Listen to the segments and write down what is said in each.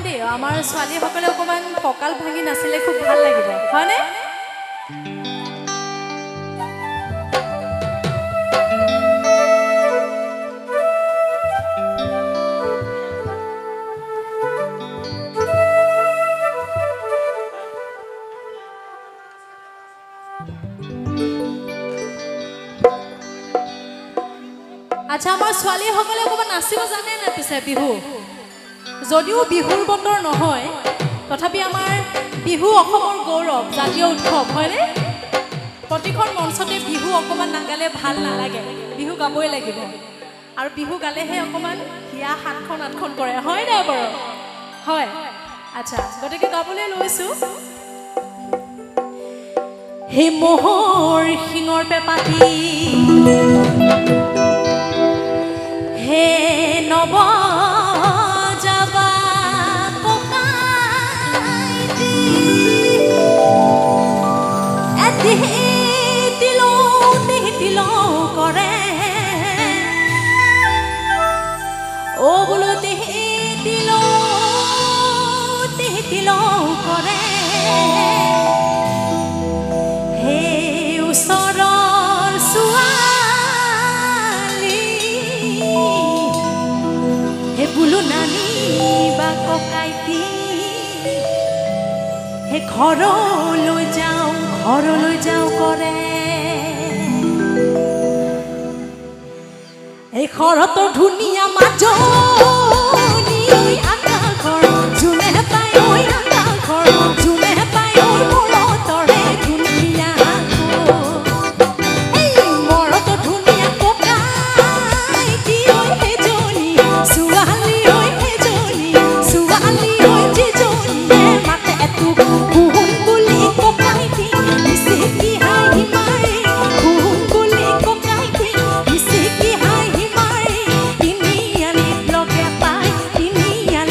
দেই আমাৰ ছোৱালীসকলে অকমান কঁকাল ভাঙি নাচিলে খুব ভাল লাগিব হয়নে আচ্ছা আমাৰ ছোৱালীসকলে অকমান নাচিব জানে না পিছে বিহু যদিও বিহুৰ বতৰ নহয় তথাপি আমাৰ বিহু অসমৰ গৌৰৱ জাতীয় উৎসৱ হয়নে প্ৰতিখন মঞ্চতে বিহু অকমান নাগালে ভাল নালাগে বিহু গাবই লাগিব আৰু বিহু গালেহে অকমান হিয়া হাতখন আঠখন কৰে হয় না বাৰু হয় আচ্ছা গতিকে গাবলৈ লৈছো হে মোহৰ শিঙৰ পেপাতি হে নব যাবা ককাইতি তিলো কৰে ও বোলো তিলো কৰে হে ওচৰৰ ছোৱালী হে বোলো নানি বা ককাইতি হে ঘৰলৈ যাওঁ কৰে এই ঘৰতো ধুনীয়া মাজনী আটা ঘৰ যোনে পায় ঐ আটা ঘৰ যোনে পায় ঐ মৰতৰে ধুনীয়া এই মৰতো ধুনীয়া ককাইতি ঐ সেইজনী ছোৱালী ঐ সেইজনী ছোৱালী ঐ যিজনীয়ে মাতে এটুক কুহুন বুলি ককাইতি মিচিকি হাঁহি মাৰে কুহুন বুলি ককাইতি মিচিকি হাঁহি মাৰে তিনিআলিত লগে পাই তিনিআলিত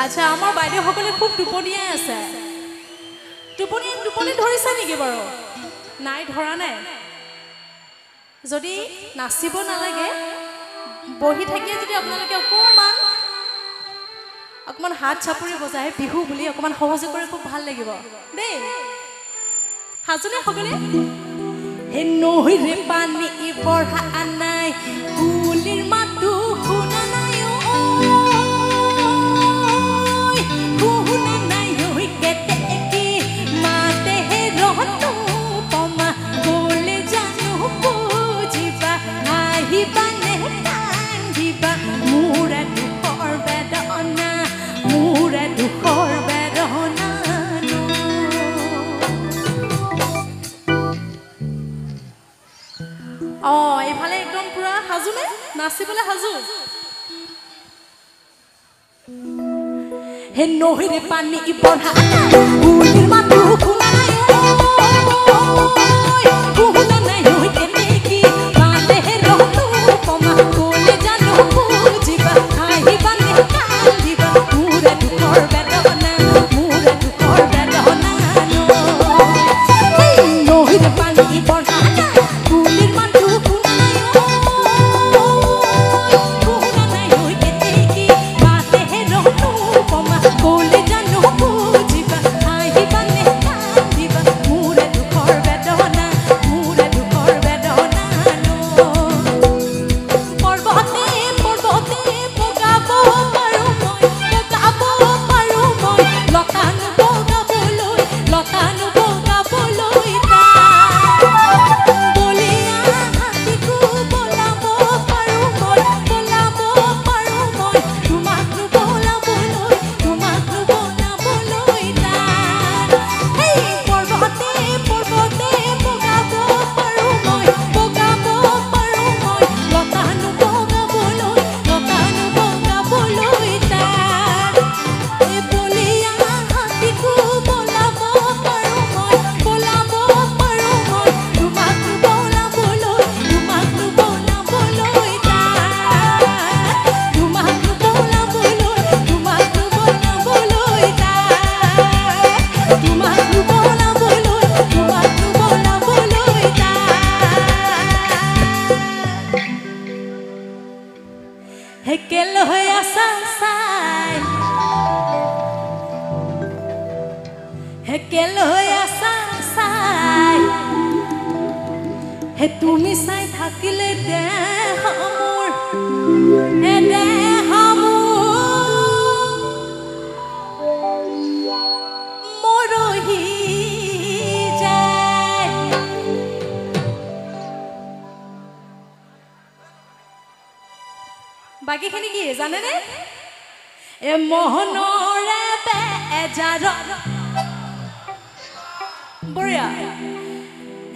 আচ্ছা আমাৰ বাইদেউসকলে খুব টোপনিয়াই আছে টোপনি ধৰিছে নেকি বাৰু নাই ধৰা নাই যদি নাচিব নালাগে বহি থাকিয়ে যদি আপোনালোকে অকমান হাত চাপৰি বজাই বিহু বুলি অকমান সহযোগ কৰি খুব ভাল লাগিব দেই হাজনে সকলে হে নৈৰে পানী বঢ়া নাই কুলিৰ মাতো শুনা নাই শুনা নাই ঐ কেতেকী মাতে হে ৰহতো পমা গলে জানো বুজিবা আহিবানে কান্দিবা মোৰ দুখৰ বেদনা মোৰ দুখৰ বেদনা এইফালে একদম পুৰা সাজুনে নাচিবলৈ সাজু হে নৈৰে পানী বঢ়া কুলিৰ মাতো শুনা নাই শুনা নাই ঐ কেনেকি মাতে হে ৰহতো পমা গলে জানো বুজিবা আহিবানে কান্দিবা মোৰ দুখৰ বেদনা মোৰ দুখৰ বেদনা নৈৰে পানী বঢ়া কুলিৰ মাতো শুনা নাই শুনা নাই ঐ কেনেকি মাতে হে ৰহতো পমা গলে জানো বুজিবা আহিবানে কান্দিবা মোৰ দুখৰ বেদনা মোৰ দুখৰ বেদনা পৰ্বতে পৰ্বতে বগাব পাৰো মই লতানো বগাবলৈ বলিয়া হাতীকো বলাব পাৰো মই তোমাকনো বলাবলৈ এই পৰ্বতে পৰ্বতে বগাব পাৰো মই লতানো বগাবলৈ বলিয়া হাতীকো বলাব পাৰো মই তোমাকনো বলাবলৈ তোমাকনো বলাবলৈ হেকেল হৈ আছা চাই হেকেল হৈ আছা চাই হে তুমি চাই থাকিলে দেহ মোৰ হে দেহ মৰহি যায় বাকীখিনি কি জানেনে এ মোহনৰে বেজাৰ বঢ়িয়া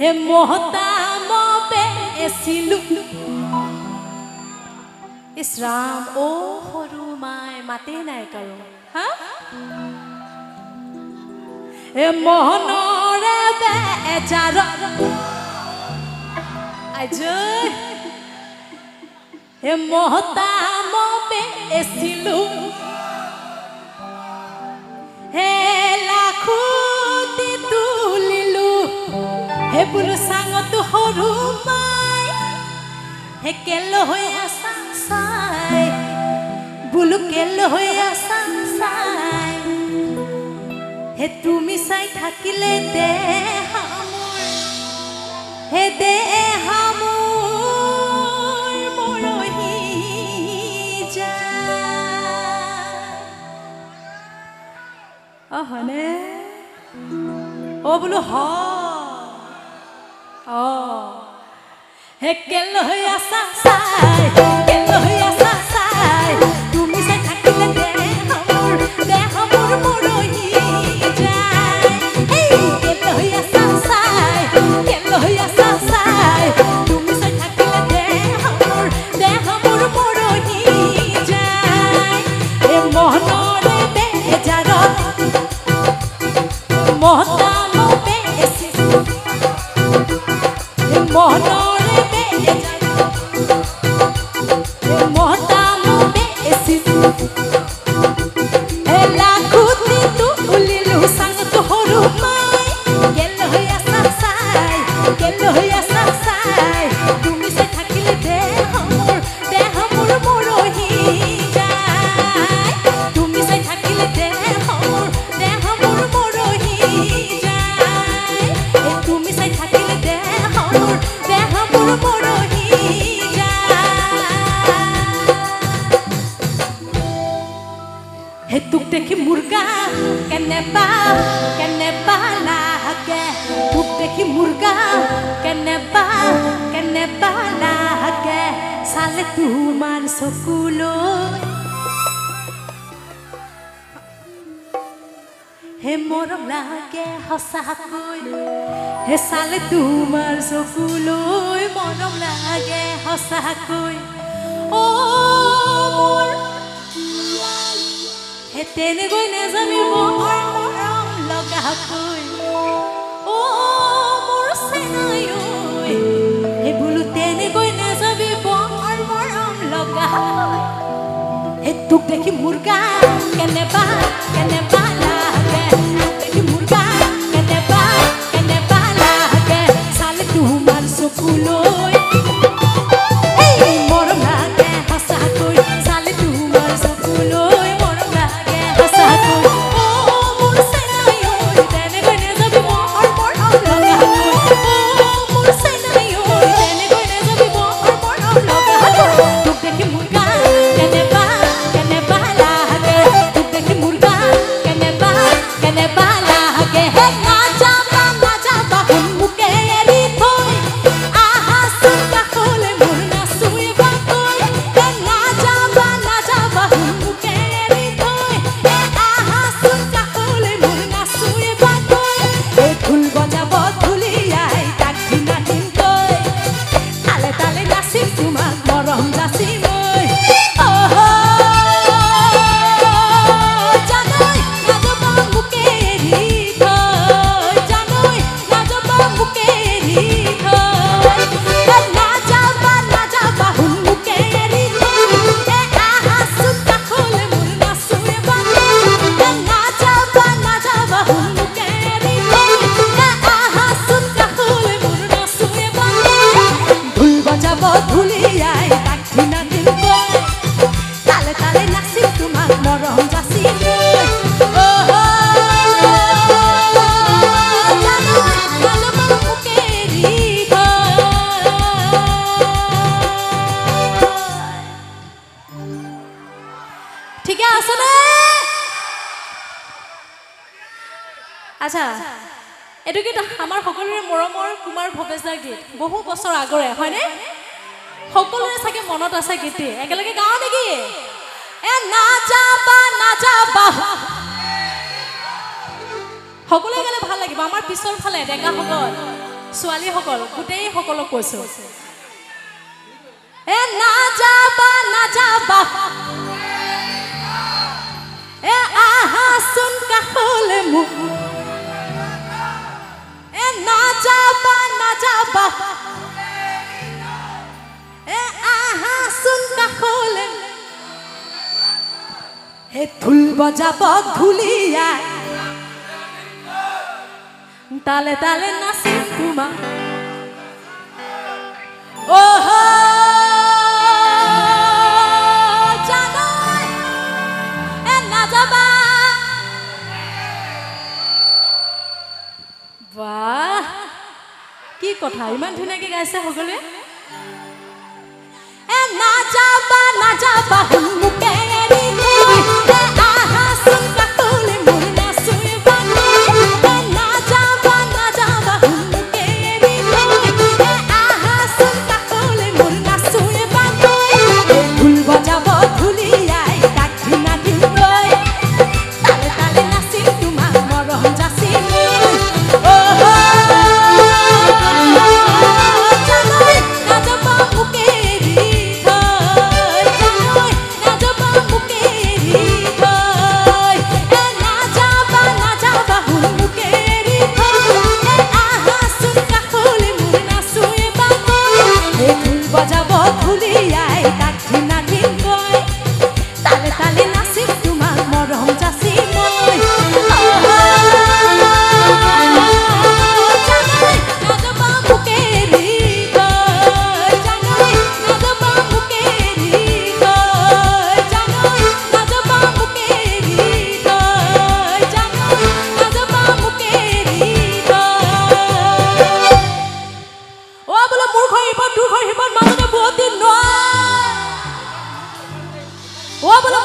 হে মহতাম বেছিলো ইছৰাম অ সৰু মাই মাতে নাই কাৰো হা এ মোহনৰে বেজাৰ আজয় হে মহতাম বেছিলো হে লাখুতি তুলিলো হে বোলো চাঙতো সৰু মাই হে কেল হৈ আছা চাই বোলো কেল হৈ আছা চাই হে তুমি চাই থাকিলে দেহ মোৰ হে দেহ মোৰ মৰহি যায় হনে অ বোলো হে কেল হৈ আছা চাই কেল হৈ আছা চাই তুমি চাই থাকিলে দেহ মোৰ মৰহি যায় কেল হৈ আছা চাই কেল হৈ আছা চাই তুমি চাই থাকিলে দেহ মোৰ মৰহি যায় এ মহনৰে বেজাৰত মহতাম বেছি মহনৰে বেজাৰত মহতাম বেছি হে তোক দেখি মুৰ্গা কেনেবা লাগে তোক দেখি মুৰ্গা কেনেবা লাগে চালে তোমাৰ চকুলৈ হে মৰম লাগে সঁচাকৈ হে চালে তোমাৰ চকুলৈ মৰম লাগে সঁচাকৈ অ মোৰ হে তেনেকৈ নেযাবি বৰ মৰম লগাকৈ অ মোৰ চেনাই হে বোলো তেনেকৈ নেযাবি বৰ মৰম লগাকৈ হে তোক দেখি মুৰ্গা কেনেবা লাগে তোক দেখি মুৰ্গা কেনেবা লাগে চালে তোমাৰ চকুলৈ মৰম লাগে সঁচাকৈ চালে তোমাৰ চকুলৈ মৰম লাগে সঁচাকৈ অ মোৰ চেনাই তেনেকৈ নেযাবি বৰ মৰম লগাকৈ অ মোৰ চেনাই তেনেকৈ নেযাবি বৰ মৰম লগাকৈ তোক দেখি মুৰ্গা কেনেবা লাগে তোক দেখি মুৰ্গা কেনেবা লাগে হে নাযাবা সন্মুখে এৰি থৈ আহাচোন কাষলৈ মোৰ নাচুৰিবাকৈ হে নাযাবা সন্মুখে এৰি থৈ আহাচোন কাষলৈ মোৰ নাচুৰিবাকৈ এই ঢোল বজাব ঢুলিয়াই তাক দিনাদিনকৈ তালে তালে নাচিম তোমাক মৰম যাচি মই জানৈ নাযাবা মোকে এৰি থৈ জানৈ নাযাবা মোকে এৰি থৈ নাযাবা সন্মুখে এৰি থৈ আহাচোন কাষলৈ মোৰ নাচুৰিবাকৈ নাযাবা সন্মুখে এৰি থৈ আহাচোন কাষলৈ মোৰ নাচুৰিবাকৈ ঢোল বজাব ঢুলিয়াই তাক দিনাদিনকৈ তালে তালে নাচিম তোমাক মৰম যাচি মই জানৈ নাযাবা মোকে এৰি থৈ ঠিকে আছেনে আচ্ছা এইটো গীত আমাৰ সকলোৰে মৰমৰ কুমাৰ ভৱেশদাৰ গীত বহু বছৰ আগৰে হয়নে সকলোৰে চাগে মনত আছে গীতটি একেলগে গাওঁ নেকি এ নাযাবা সকলোৱে গালে ভাল লাগিব আমাৰ পিছৰ ফালে ডেকাসকল ছোৱালীসকল গোটেই সকলক কৈছো এ নাযাবা এ আহাচোন কাষলৈ মোক এ নাযাবা এ আহাচোন কাষলৈ হে ঢোল বজাব ঢুলিয়াই তালে তালে নাচিম তোমাক জানৈ এ নাযাবা বাহ কি কথা ইমান ধুনীয়াকে গাইছে সকলোৱে এ নাযাবা সন্মুখে এৰি থৈ আহাচোন কাষলৈ মোৰ নাচুৰিবাকৈ নাযাবা সন্মুখে এৰি থৈ আহাচোন কাষলৈ মোৰ নাচুৰিবাকৈ ঢোল বজাব ঢুলিয়াই তাক দিনাদিনকৈ তালে তালে নাচিম তোমাক মৰম যাচি মই জানৈ নাযাবা মোকে এৰি থৈ জানৈ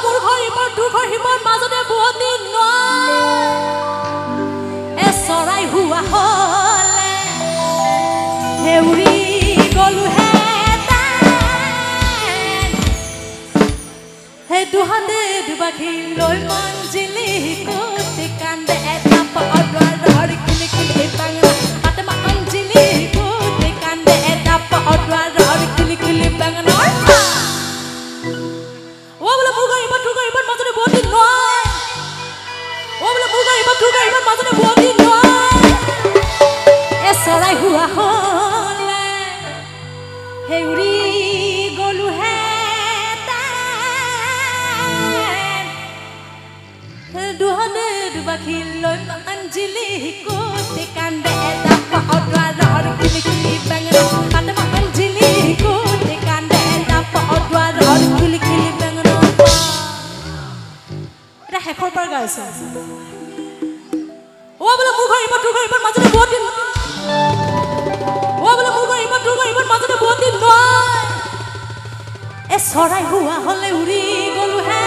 মোৰ ঘৰ ইমান তোৰ ঘৰ সিমান মাজতে বুৱতী নৈ এ চৰাই হুৱা হলে হেউৰি গলো হে দুহাতে দুবাখি লৈ মঞ্জিলি কোতে কান্দে এটা পদৱাৰ কিলি কিলি বাংলা আতে মঞ্জিলি কোতে কান্দে এটা পদৱাৰ কিলি কিলি বাংলা ও বলে মুগা ইমান তুগা ইমান মাজতে বুৱতী নয় ও বলে মুগা ইমান তুগা ইমান মাজতে বুৱতী নয় এ চৰাই হুৱা হলে হেউৰি গলো হে দুহাতে দুবাখি লৈ মঞ্জিলি কোতে কান্দে এটা পদৱাৰ কিলি কিলি বাংলা আতে মঞ্জিলি কোতে কান্দে এটা পদৱাৰ কিলি কিলি বাংলা এটা শেষৰ পৰা গাইছে ও বলে মোৰ ঘৰ ইমান তোৰ ঘৰ ইমান মাজতে বুৱতী ও বলে মোৰ ঘৰ ইমান তোৰ ঘৰ ইমান মাজতে বুৱতী নয় এ চৰাই হুৱা হলে উৰি গলো হে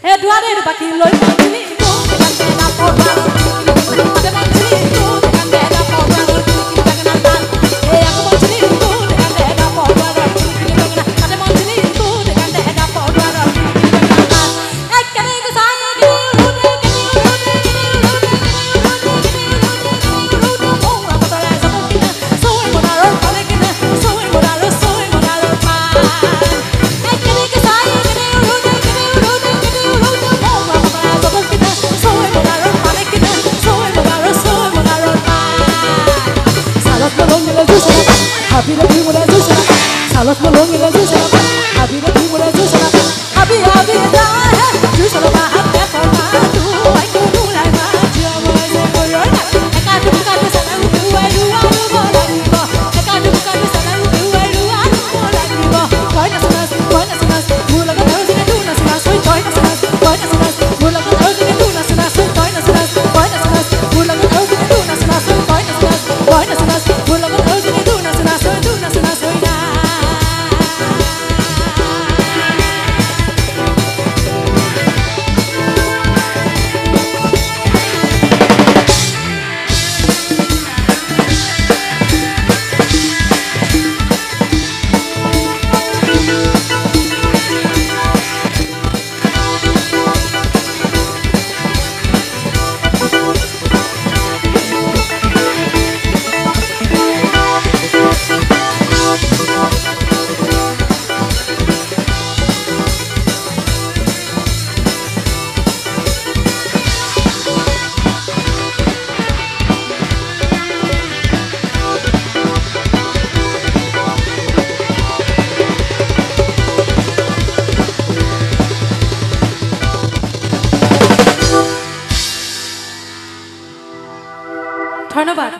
এ দুৱাৰে বাকি লৈ মঞ্জিলি কোতে কান্দে এটা পদৱাৰ আতে মঞ্জিলি কোতে কান্দে এটা পদৱাৰ কিলি কিলি বাংলা এ আকৌ মঞ্জিলি কোতে কান্দে এটা পদৱাৰ কিলি কিলি বাংলা আতে মঞ্জিলি কোতে কান্দে এটা পদৱাৰ কিলি কিলি বাংলা এক কেনে গছাই দিউতে Happy the people that do so. Salos malongi that do so. Happy the people that do so. Happy happy that do so. Happy for my do. I can do like my job. I say for your life. I can't do sana do I do I do go like me. I can't do sana do I do I do go like me. Boy na sana, mula ka tao sing do na sana. Soy boy na sana, mula ka tao sing do na sana. Soy boy na sana, mula ka tao sing do na sana. Soy boy na sana, mula ka tao sing do na sana. ধন্যবাদ।